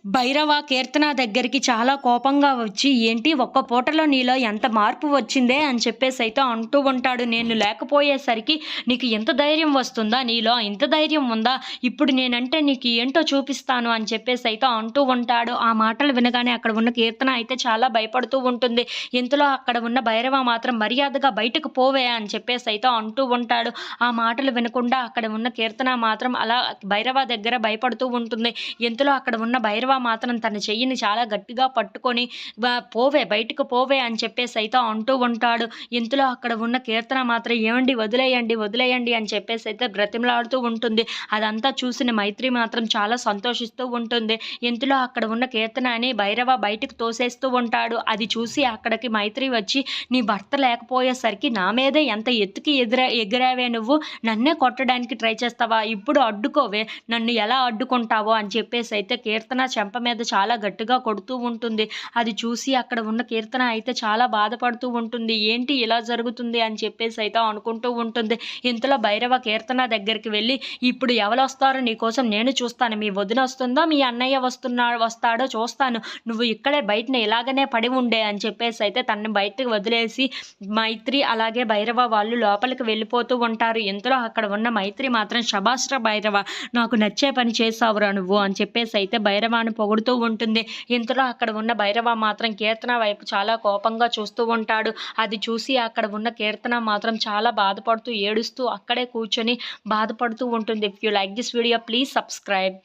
భైరవ కీర్తన దగ్గరికి చాలా కోపంగా వచ్చి, "ఏంటి ఒక్క పూటలో నీలో ఎంత మార్పు వచ్చిందే" అని చెప్పేసైతే అంటూ ఉంటాడు. "నేను లేకపోయేసరికి నీకు ఇంత ధైర్యం వస్తుందా? నీలో ఇంత ధైర్యం ఉందా? ఇప్పుడు నేనంటే నీకు ఏంటో చూపిస్తాను" అని చెప్పేసైతే అంటూ ఉంటాడు. ఆ మాటలు వినగానే అక్కడ ఉన్న కీర్తన అయితే చాలా భయపడుతూ ఉంటుంది. ఇంతలో అక్కడ ఉన్న భైరవ మాత్రం "మర్యాదగా బయటకు పోవే" అని చెప్పేసైతే అంటూ ఉంటాడు. ఆ మాటలు వినకుండా అక్కడ ఉన్న కీర్తన మాత్రం అలా భైరవ దగ్గర భయపడుతూ ఉంటుంది. ఇంతలో అక్కడ ఉన్న భైరవ మాత్రం తన చెయ్యిని చాలా గట్టిగా పట్టుకొని పోవే బయటకు పోవే అని చెప్పేసైతే అంటూ ఉంటాడు. ఇంతలో అక్కడ ఉన్న కీర్తన మాత్రం "ఏవండి వదిలేయండి, వదిలేయండి" అని చెప్పేసైతే బ్రతిమలాడుతూ ఉంటుంది. అదంతా చూసిన మైత్రి మాత్రం చాలా సంతోషిస్తూ ఉంటుంది. ఇంతలో అక్కడ ఉన్న కీర్తనని భైరవ బయటకు తోసేస్తూ ఉంటాడు. అది చూసి అక్కడికి మైత్రి వచ్చి, "నీ భర్త లేకపోయేసరికి నా మీదే ఎంత ఎత్తుకి ఎగిరావే నువ్వు, నన్నే కొట్టడానికి ట్రై చేస్తావా? ఇప్పుడు అడ్డుకోవే, నన్ను ఎలా అడ్డుకుంటావో" అని చెప్పేసైతే కీర్తన చెంప మీద చాలా గట్టిగా కొడుతూ ఉంటుంది. అది చూసి అక్కడ ఉన్న కీర్తన అయితే చాలా బాధపడుతూ ఉంటుంది. ఏంటి ఇలా జరుగుతుంది అని చెప్పేసైతే అనుకుంటూ ఉంటుంది. ఇంతలో భైరవ కీర్తన దగ్గరికి వెళ్ళి, "ఇప్పుడు ఎవరొస్తారో నీకోసం నేను చూస్తాను. మీ వదిన వస్తుందో, మీ అన్నయ్య వస్తాడో చూస్తాను. నువ్వు ఇక్కడే బయటనే ఇలాగనే పడి ఉండే" అని చెప్పేసైతే తనని బయటకు వదిలేసి మైత్రి అలాగే భైరవ వాళ్ళు లోపలికి వెళ్ళిపోతూ ఉంటారు. ఇంతలో అక్కడ ఉన్న మైత్రి మాత్రం, "శభాష్ రా భైరవ, నాకు నచ్చే పని చేసావురా నువ్వు" అని చెప్పేసైతే భైరవాన్ని పొగుడుతూ ఉంటుంది. ఇంతలో అక్కడ ఉన్న భైరవ మాత్రం కీర్తన వైపు చాలా కోపంగా చూస్తూ ఉంటాడు. అది చూసి అక్కడ ఉన్న కీర్తన మాత్రం చాలా బాధపడుతూ, ఏడుస్తూ అక్కడే కూర్చొని బాధపడుతూ ఉంటుంది. If you like this video please subscribe.